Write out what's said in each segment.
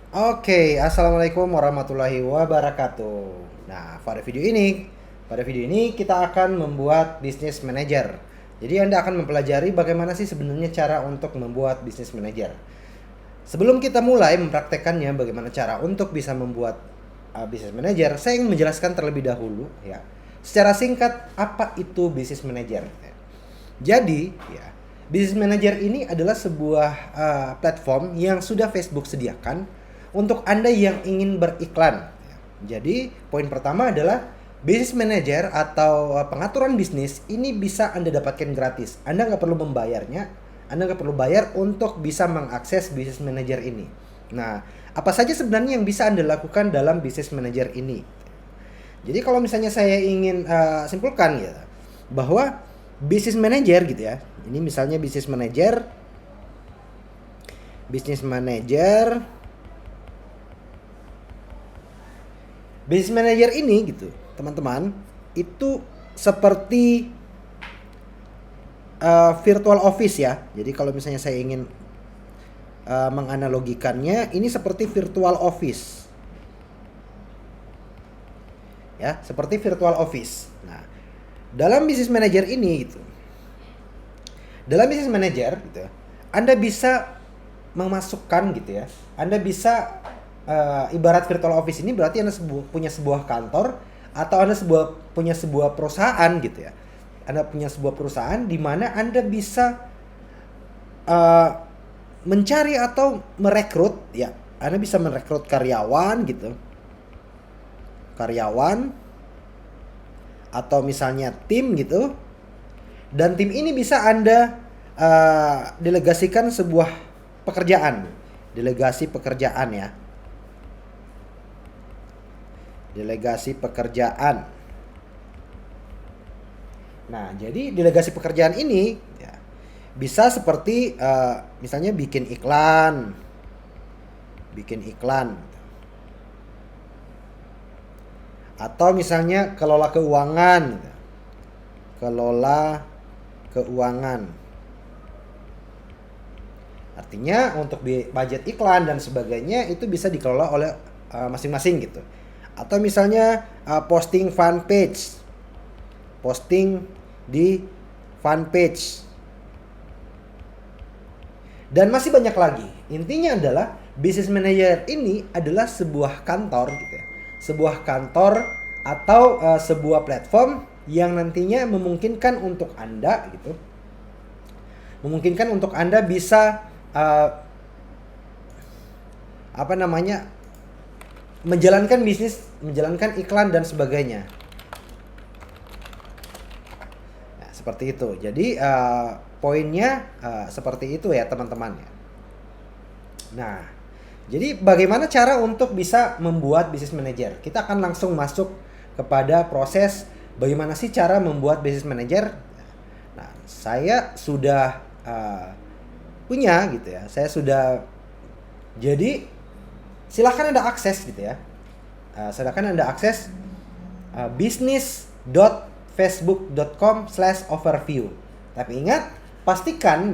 Oke, assalamualaikum warahmatullahi wabarakatuh. Pada video ini kita akan membuat bisnis manager. Jadi Anda akan mempelajari bagaimana sih sebenarnya cara untuk membuat bisnis manager. Sebelum kita mulai mempraktekannya bagaimana cara untuk bisa membuat bisnis manager, saya ingin menjelaskan terlebih dahulu ya. Secara singkat apa itu bisnis manager? Jadi, ya, bisnis manager ini adalah sebuah platform yang sudah Facebook sediakan untuk Anda yang ingin beriklan. Jadi, poin pertama adalah bisnis manager atau pengaturan bisnis ini bisa Anda dapatkan gratis. Anda nggak perlu membayarnya, Anda nggak perlu bayar untuk bisa mengakses bisnis manager ini. Nah, apa saja sebenarnya yang bisa Anda lakukan dalam bisnis manager ini? Jadi kalau misalnya saya ingin simpulkan ya, bahwa bisnis manager gitu ya. Ini misalnya bisnis manager ini gitu, teman-teman, itu seperti virtual office ya. Jadi kalau misalnya saya ingin menganalogikannya, ini seperti virtual office. Ya, seperti virtual office. Nah, dalam bisnis manager ini gitu. Dalam bisnis manager gitu, Anda bisa memasukkan gitu ya. Anda bisa ibarat virtual office ini berarti Anda punya sebuah kantor atau Anda punya sebuah perusahaan gitu ya. Anda punya sebuah perusahaan di mana Anda bisa uh, mencari atau merekrut ya. Anda bisa merekrut karyawan gitu. Karyawan atau misalnya tim gitu. Dan tim ini bisa Anda delegasikan sebuah pekerjaan. Delegasi pekerjaan ya. Delegasi pekerjaan. Nah, jadi delegasi pekerjaan ini ya, bisa seperti misalnya bikin iklan, atau misalnya kelola keuangan, kelola keuangan. Artinya untuk budget iklan dan sebagainya itu bisa dikelola oleh masing-masing gitu. Atau misalnya posting di fan page. Dan masih banyak lagi. Intinya adalah business manager ini adalah sebuah kantor gitu ya. Sebuah kantor atau sebuah platform yang nantinya memungkinkan untuk Anda gitu. Memungkinkan untuk Anda bisa menjalankan bisnis, menjalankan iklan dan sebagainya. Nah, seperti itu. Jadi poinnya seperti itu ya teman-teman. Nah, jadi bagaimana cara untuk bisa membuat bisnis manager? Kita akan langsung masuk kepada proses bagaimana sih cara membuat bisnis manager. Nah, saya sudah punya gitu ya. Saya sudah, jadi silakan Anda akses gitu ya. Silakan Anda akses business.facebook.com/overview. Tapi ingat, pastikan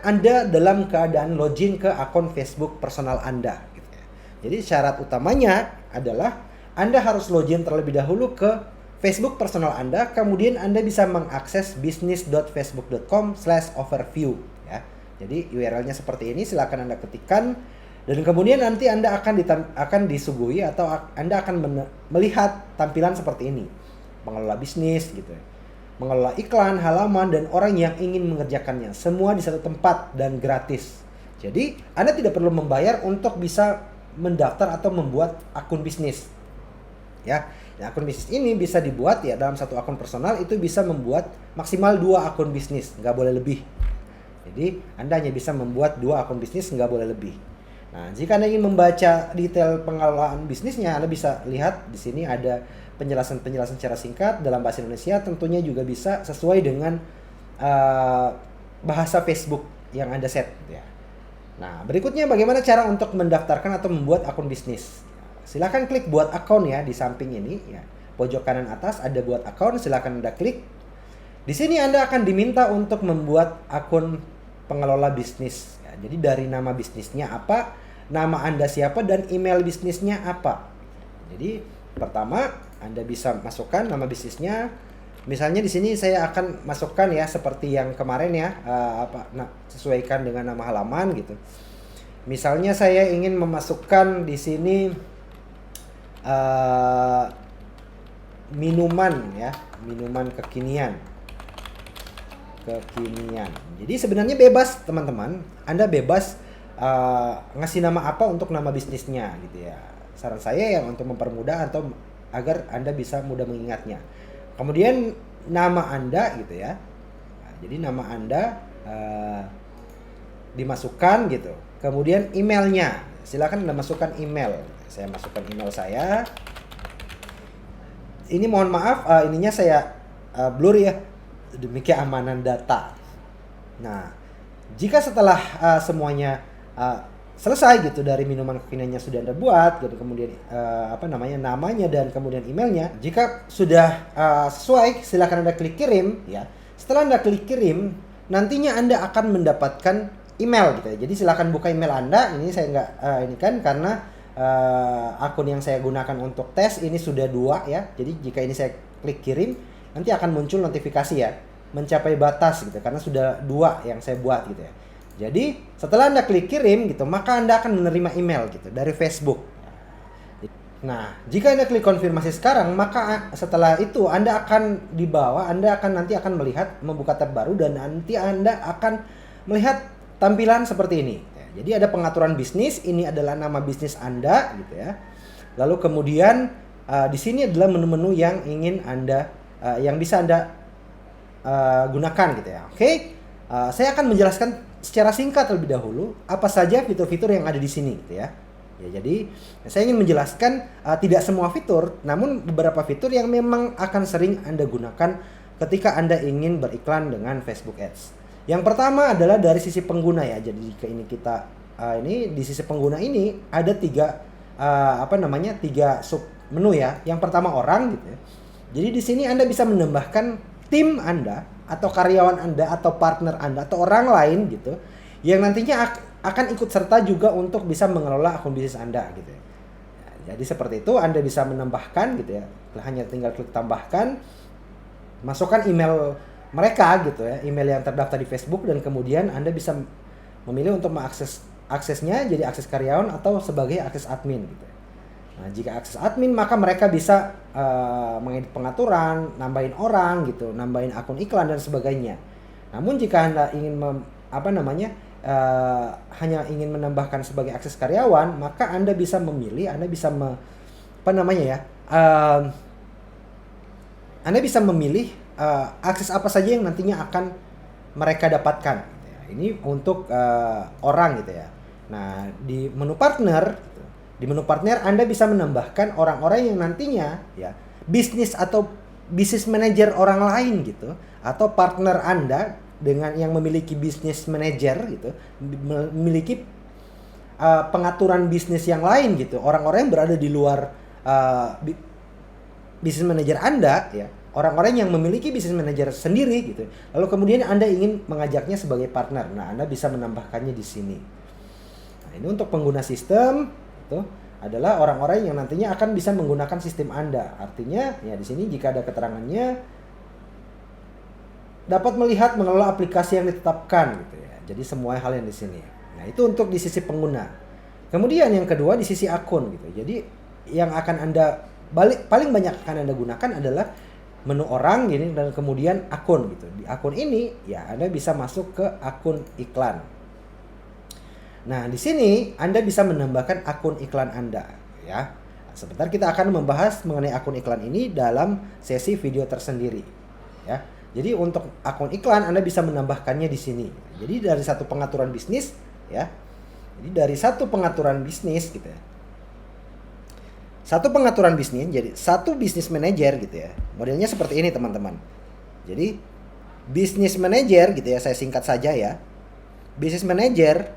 Anda dalam keadaan login ke akun Facebook personal Anda gitu ya. Jadi syarat utamanya adalah Anda harus login terlebih dahulu ke Facebook personal Anda, kemudian Anda bisa mengakses business.facebook.com/overview ya. Jadi URL-nya seperti ini, silakan Anda ketikkan dan kemudian nanti Anda akan disuguhi atau Anda akan melihat tampilan seperti ini. Mengelola bisnis gitu ya. Mengelola iklan, halaman, dan orang yang ingin mengerjakannya. Semua di satu tempat dan gratis. Jadi, Anda tidak perlu membayar untuk bisa mendaftar atau membuat akun bisnis. Ya, akun bisnis ini bisa dibuat ya dalam satu akun personal itu bisa membuat maksimal 2 akun bisnis, nggak boleh lebih. Jadi, Anda hanya bisa membuat 2 akun bisnis, nggak boleh lebih. Nah, jika Anda ingin membaca detail pengelolaan bisnisnya, Anda bisa lihat di sini ada penjelasan secara singkat dalam bahasa Indonesia, tentunya juga bisa sesuai dengan bahasa Facebook yang Anda set ya. Nah, berikutnya bagaimana cara untuk mendaftarkan atau membuat akun bisnis. Silakan klik buat akun ya di samping ini ya. Pojok kanan atas ada buat akun, silakan Anda klik. Di sini Anda akan diminta untuk membuat akun pengelola bisnis ya. Jadi dari nama bisnisnya apa, nama Anda siapa dan email bisnisnya apa. Jadi pertama Anda bisa masukkan nama bisnisnya. Misalnya di sini saya akan masukkan ya seperti yang kemarin ya, sesuaikan dengan nama halaman gitu. Misalnya saya ingin memasukkan di sini minuman ya, minuman kekinian. Jadi sebenarnya bebas teman-teman, Anda bebas ngasih nama apa untuk nama bisnisnya gitu ya. Saran saya yang untuk mempermudah atau agar Anda bisa mudah mengingatnya. Kemudian nama Anda gitu ya. Nah, jadi nama Anda dimasukkan gitu. Kemudian emailnya, silakan Anda masukkan email. Saya masukkan email saya. Ini mohon maaf, ininya saya blur ya, demi keamanan data. Nah, jika setelah semuanya selesai gitu dari minuman kekiniannya sudah Anda buat gitu, kemudian namanya dan kemudian emailnya, jika sudah sesuai silakan Anda klik kirim ya. Setelah Anda klik kirim, nantinya Anda akan mendapatkan email gitu ya. Jadi silakan buka email Anda. Ini saya nggak ini kan karena akun yang saya gunakan untuk tes ini sudah 2 ya. Jadi jika ini saya klik kirim, nanti akan muncul notifikasi ya, mencapai batas gitu karena sudah 2 yang saya buat gitu ya. Jadi setelah Anda klik kirim gitu, maka Anda akan menerima email gitu dari Facebook. Nah, jika Anda klik konfirmasi sekarang, maka setelah itu Anda akan dibawa, nanti akan melihat membuka tab baru dan nanti Anda akan melihat tampilan seperti ini. Jadi ada pengaturan bisnis, ini adalah nama bisnis Anda gitu ya. Lalu kemudian di sini adalah menu-menu yang ingin Anda yang bisa Anda gunakan gitu ya. Oke. Saya akan menjelaskan secara singkat terlebih dahulu apa saja fitur-fitur yang ada di sini gitu ya. Ya, jadi saya ingin menjelaskan tidak semua fitur, namun beberapa fitur yang memang akan sering Anda gunakan ketika Anda ingin beriklan dengan Facebook Ads. Yang pertama adalah dari sisi pengguna ya. Jadi jika ini kita ini di sisi pengguna ini ada 3 sub menu ya. Yang pertama orang gitu ya. Jadi di sini Anda bisa menambahkan tim Anda atau karyawan Anda atau partner Anda atau orang lain gitu yang nantinya akan ikut serta juga untuk bisa mengelola akun bisnis Anda gitu ya. Jadi seperti itu Anda bisa menambahkan gitu ya. Hanya tinggal klik tambahkan, masukkan email mereka gitu ya, email yang terdaftar di Facebook dan kemudian Anda bisa memilih untuk aksesnya jadi akses karyawan atau sebagai akses admin gitu. Nah, jika akses admin maka mereka bisa mengedit pengaturan, nambahin orang gitu, nambahin akun iklan dan sebagainya. Namun jika Anda ingin hanya ingin menambahkan sebagai akses karyawan, maka Anda bisa memilih, Anda bisa akses apa saja yang nantinya akan mereka dapatkan. Ini untuk orang gitu ya. Nah, di menu partner Anda bisa menambahkan orang-orang yang nantinya ya bisnis atau bisnis manajer orang lain gitu, atau partner Anda dengan yang memiliki bisnis manajer gitu, memiliki pengaturan bisnis yang lain gitu, orang-orang yang berada di luar bisnis manajer Anda ya, orang-orang yang memiliki bisnis manajer sendiri gitu. Lalu kemudian Anda ingin mengajaknya sebagai partner. Nah, Anda bisa menambahkannya di sini. Nah, ini untuk pengguna sistem itu adalah orang-orang yang nantinya akan bisa menggunakan sistem Anda. Artinya ya di sini jika ada keterangannya dapat melihat mengelola aplikasi yang ditetapkan gitu ya. Jadi semua hal yang di sini. Nah, itu untuk di sisi pengguna. Kemudian yang kedua di sisi akun gitu. Jadi yang akan Anda paling banyak akan Anda gunakan adalah menu orang gini dan kemudian akun gitu. Di akun ini ya Anda bisa masuk ke akun iklan. Nah, di sini Anda bisa menambahkan akun iklan Anda ya. Sebentar kita akan membahas mengenai akun iklan ini dalam sesi video tersendiri ya. Jadi untuk akun iklan Anda bisa menambahkannya di sini. Jadi dari satu pengaturan bisnis ya. Jadi dari satu pengaturan bisnis gitu ya. Satu pengaturan bisnis jadi satu bisnis manajer gitu ya. Modelnya seperti ini teman-teman. Jadi bisnis manajer gitu ya, saya singkat saja ya. Bisnis manajer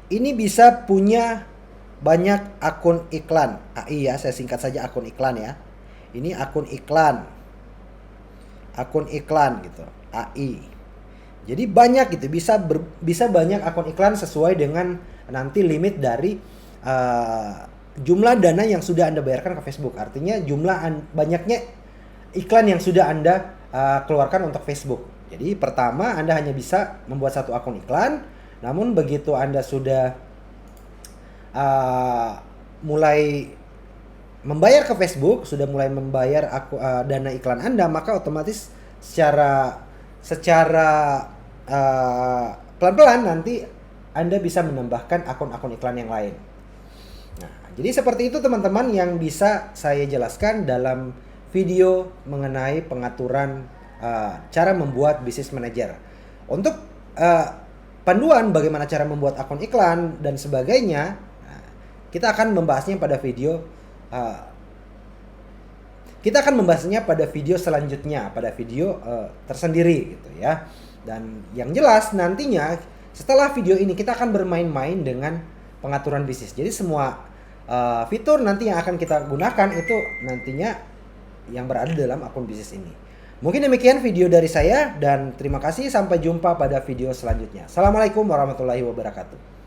ini bisa punya banyak akun iklan. AI ya, saya singkat saja akun iklan ya. Ini akun iklan. Akun iklan gitu, AI. Jadi banyak gitu, bisa banyak akun iklan sesuai dengan nanti limit dari jumlah dana yang sudah Anda bayarkan ke Facebook. Artinya banyaknya iklan yang sudah Anda keluarkan untuk Facebook. Jadi pertama Anda hanya bisa membuat satu akun iklan, namun begitu Anda sudah mulai membayar ke Facebook, sudah mulai membayar dana iklan Anda, maka otomatis secara pelan-pelan nanti Anda bisa menambahkan akun-akun iklan yang lain. Nah, jadi seperti itu teman-teman yang bisa saya jelaskan dalam video mengenai pengaturan cara membuat bisnis manager. Untuk panduan bagaimana cara membuat akun iklan dan sebagainya, kita akan membahasnya pada video selanjutnya, pada video tersendiri gitu ya. Dan yang jelas nantinya setelah video ini kita akan bermain-main dengan pengaturan bisnis. Jadi semua fitur nanti yang akan kita gunakan itu nantinya yang berada dalam akun bisnis ini. Mungkin demikian video dari saya dan terima kasih, sampai jumpa pada video selanjutnya. Assalamualaikum warahmatullahi wabarakatuh.